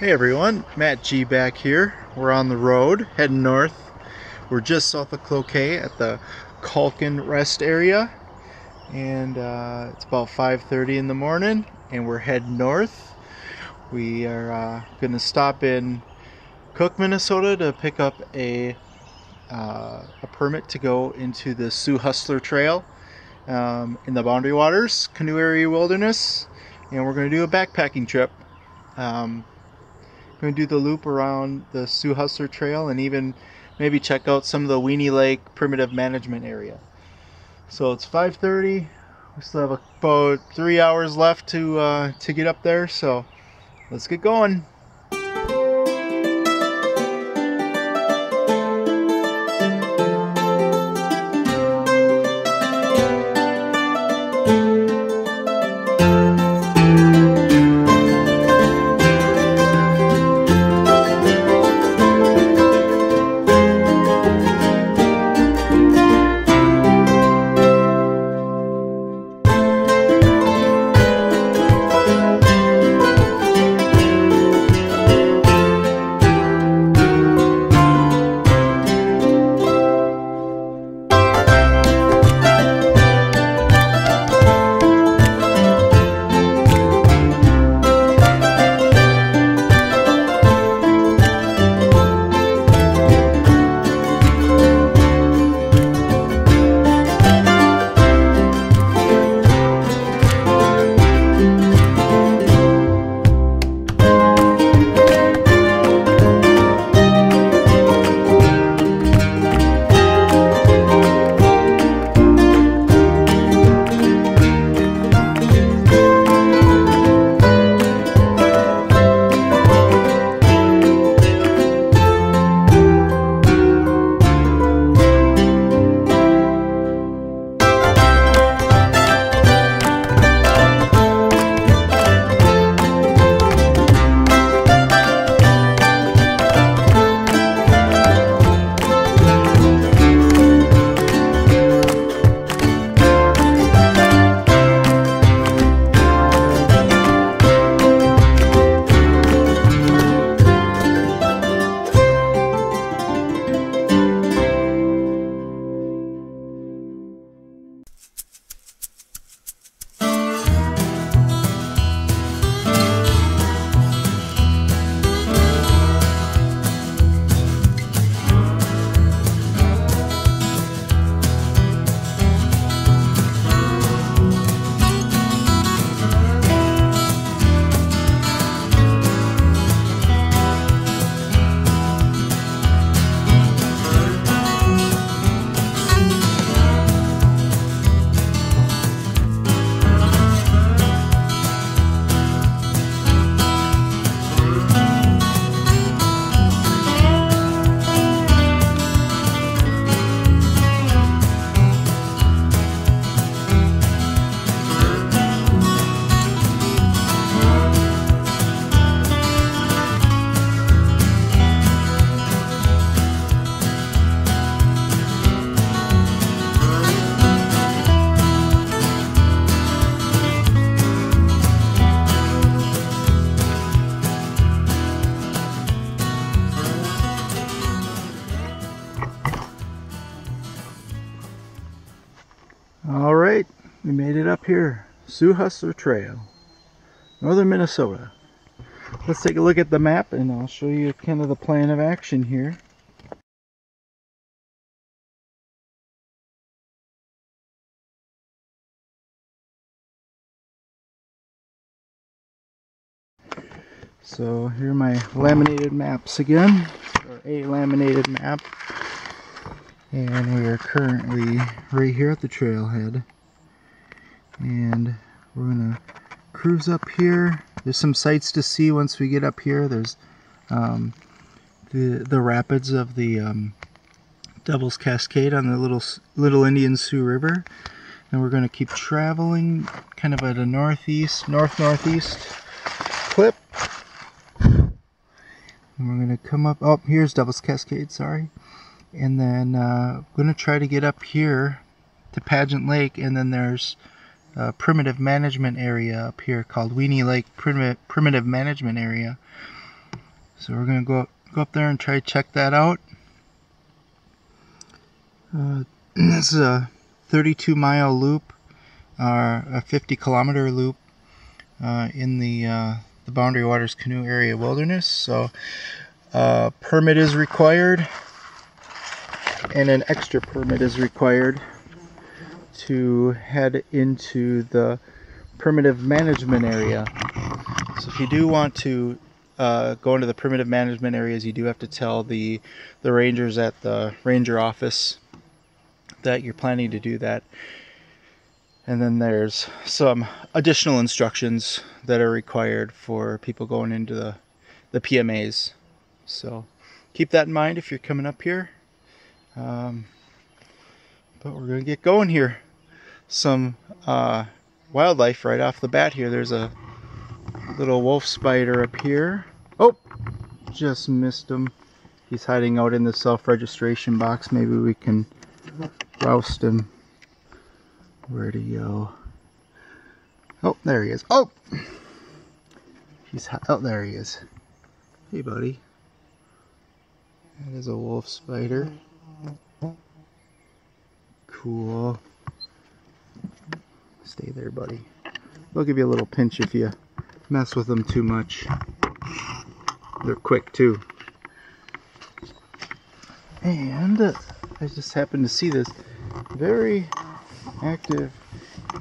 Hey everyone, Matt G back here. We're on the road heading north. We're just south of Cloquet at the Culkin Rest area, and it's about 5:30 in the morning, and we're heading north. We are going to stop in Cook, Minnesota to pick up a permit to go into the Sioux-Hustler Trail in the Boundary Waters Canoe Area Wilderness, and we're going to do a backpacking trip. We're going to do the loop around the Sioux-Hustler Trail and even maybe check out some of the Weeny Lake Primitive Management Area. So it's 5:30. We still have about 3 hours left to get up there, so let's get going. Alright, we made it up here. Sioux-Hustler Trail, northern Minnesota. Let's take a look at the map and I'll show you kind of the plan of action here. So here are my laminated maps again, or a laminated map. And we are currently right here at the trailhead, and we're gonna cruise up here. There's some sights to see once we get up here. There's the rapids of the Devil's Cascade on the Little Indian Sioux River, and we're gonna keep traveling kind of at a northeast clip. And we're gonna come up. Oh, here's Devil's Cascade. Sorry. And then I'm going to try to get up here to Pageant Lake, and then there's a primitive management area up here called Weeny Lake Primitive Management Area. So we're going to go up there and try to check that out. This is a 32-mile loop, or a 50-kilometer loop in the Boundary Waters Canoe Area Wilderness. So permit is required, and an extra permit is required to head into the primitive management area. So if you do want to go into the primitive management areas, you do have to tell the rangers at the ranger office that you're planning to do that. And then there's some additional instructions that are required for people going into the PMAs. So keep that in mind if you're coming up here. But we're going to get going here. Some wildlife right off the bat here. There's a little wolf spider up here. Oh, just missed him. He's hiding out in the self-registration box. Maybe we can roust him. Where'd he go? Oh, there he is. Oh! Oh, there he is. Hey, buddy. That is a wolf spider. Cool. Stay there, buddy. They'll give you a little pinch if you mess with them too much. They're quick, too. And I just happened to see this very active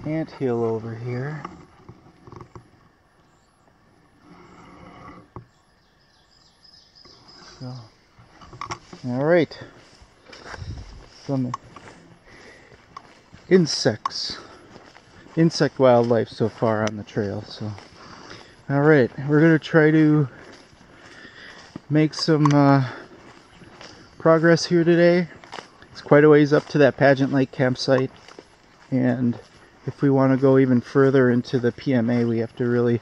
anthill over here. So, all right, some insect wildlife so far on the trail. So, all right, we're gonna try to make some progress here today. It's quite a ways up to that Pageant Lake campsite, and if we want to go even further into the PMA, we have to really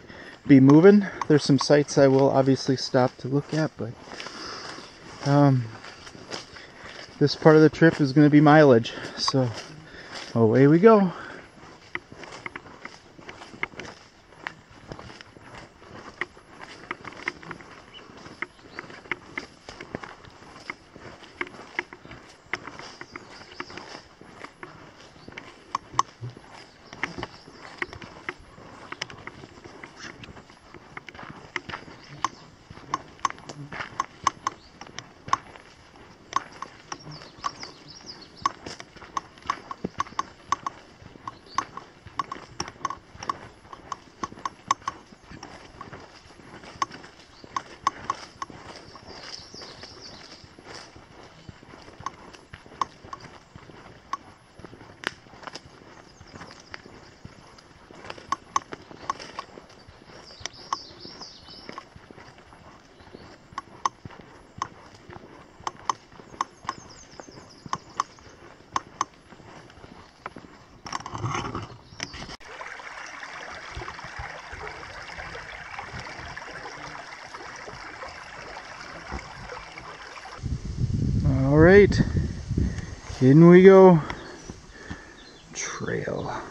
be moving. There's some sites I will obviously stop to look at, but this part of the trip is going to be mileage, so away we go. Alright, in we go. Trail.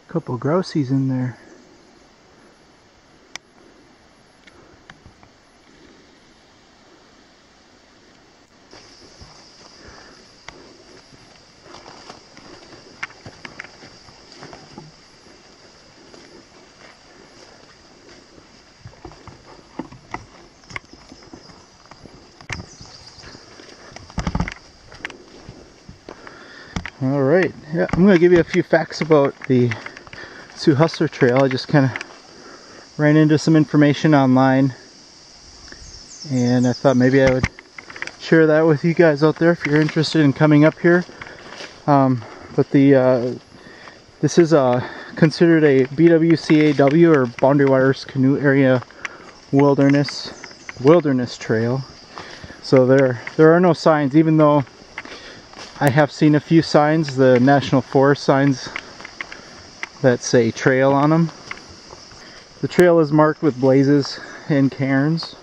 Couple grousies in there. All right, yeah, I'm going to give you a few facts about the Sioux-Hustler Trail. I just kind of ran into some information online, and I thought maybe I would share that with you guys out there if you're interested in coming up here. But this is considered a BWCAW, or Boundary Waters Canoe Area Wilderness Trail. So there are no signs, even though I have seen a few signs, the National Forest signs that say trail on them. The trail is marked with blazes and cairns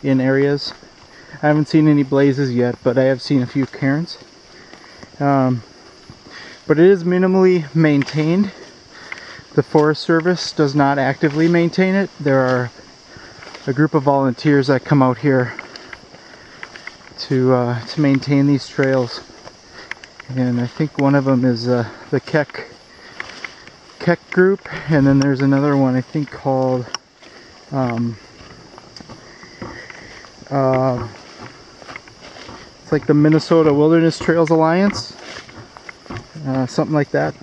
in areas. I haven't seen any blazes yet, but I have seen a few cairns. But it is minimally maintained. The Forest Service does not actively maintain it. There are a group of volunteers that come out here to maintain these trails, and I think one of them is the Keck group, and then there's another one I think called it's like the Minnesota Wilderness Trails Alliance, something like that.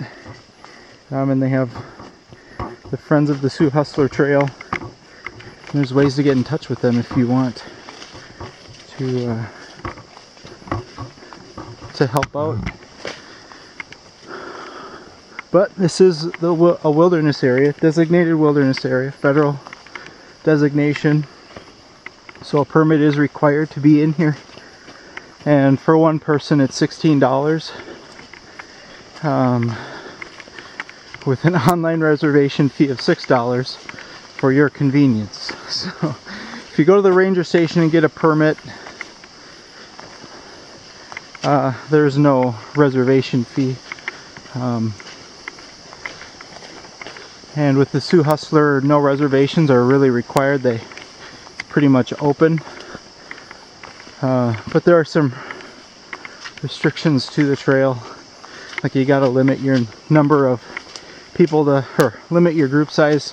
And they have the Friends of the Sioux-Hustler Trail. And there's ways to get in touch with them if you want to help out. But this is a wilderness area, designated wilderness area, federal designation. So a permit is required to be in here. And for one person it's $16. With an online reservation fee of $6 for your convenience. So if you go to the ranger station and get a permit, there's no reservation fee. And with the Sioux-Hustler, no reservations are really required. They pretty much open. But there are some restrictions to the trail. Like you gotta limit your number of people or limit your group size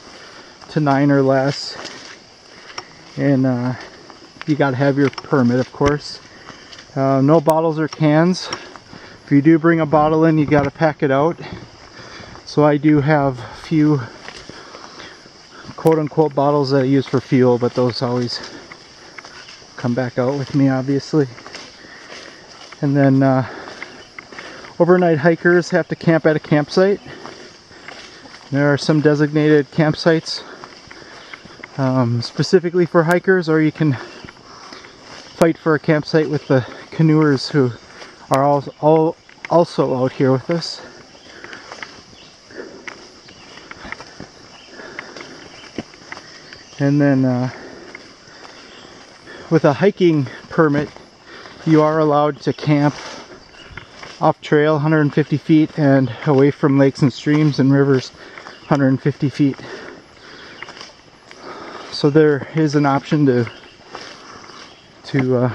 to 9 or less. And you gotta have your permit, of course. No bottles or cans. If you do bring a bottle in, you gotta pack it out. So I do have a few quote-unquote bottles that I use for fuel, but those always come back out with me, obviously. And then overnight hikers have to camp at a campsite. There are some designated campsites specifically for hikers, or you can fight for a campsite with the canoers who are also out here with us. And then with a hiking permit, you are allowed to camp off trail 150 feet and away from lakes and streams and rivers 150 feet. So there is an option to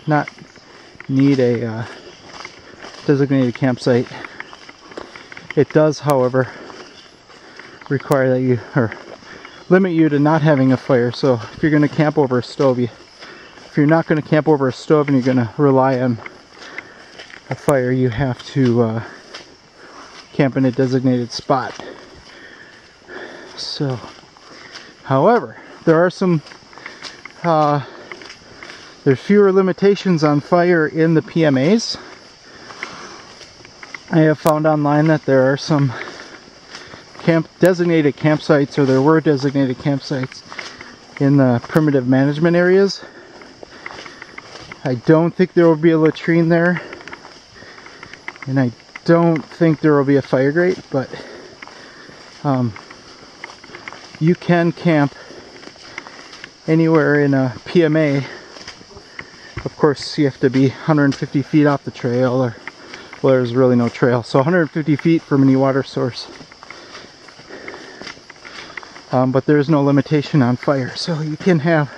not need a designated campsite. It does, however, require that you, or limit you to not having a fire. So if you're going to camp over a stove, if you're not going to camp over a stove and you're going to rely on a fire, you have to camp in a designated spot. So, however, there are some there's fewer limitations on fire in the PMAs. I have found online that there are some designated campsites, or there were designated campsites in the primitive management areas. I don't think there will be a latrine there, and I don't think there will be a fire grate, but you can camp anywhere in a PMA. Of course, you have to be 150 feet off the trail, or well, there's really no trail, so 150 feet from any water source. But there's no limitation on fire, so you can have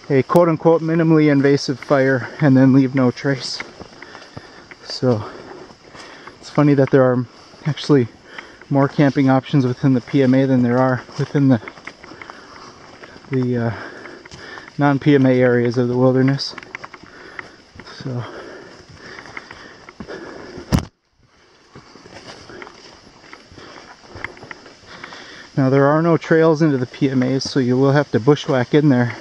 a quote-unquote minimally invasive fire and then leave no trace. So it's funny that there are actually more camping options within the PMA than there are within the non-PMA areas of the wilderness. So Now there are no trails into the PMAs, so you will have to bushwhack in there.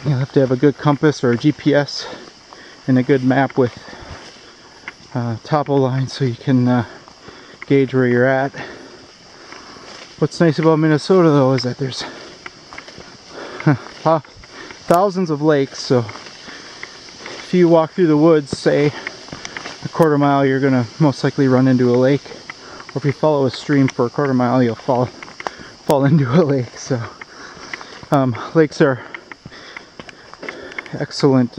You'll have to have a good compass or a GPS and a good map with topo line so you can gauge where you're at. What's nice about Minnesota though is that there's thousands of lakes, so if you walk through the woods, say a quarter mile, you're gonna most likely run into a lake, or if you follow a stream for a quarter mile, you'll fall into a lake. So lakes are excellent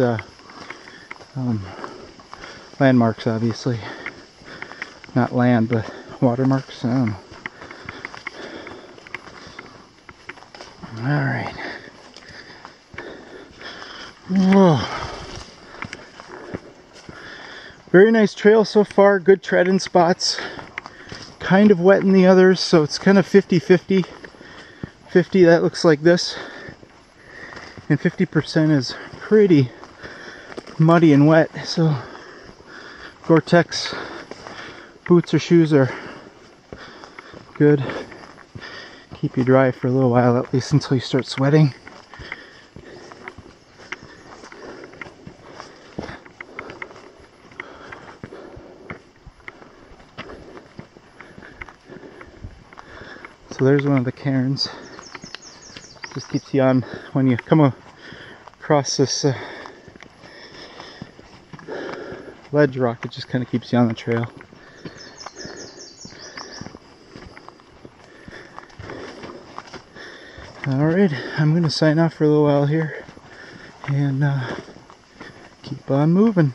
landmarks, obviously. Not land, but watermarks. I don't know. Alright. Whoa. Very nice trail so far. Good treading spots. Kind of wet in the others, so it's kind of 50-50. 50 that looks like this, and 50% is pretty muddy and wet. So Gore-Tex boots or shoes are good. Keep you dry for a little while, at least until you start sweating. So there's one of the cairns. Just keeps you on when you come across this ledge rock. It just kind of keeps you on the trail. Alright, I'm going to sign off for a little while here and keep on moving.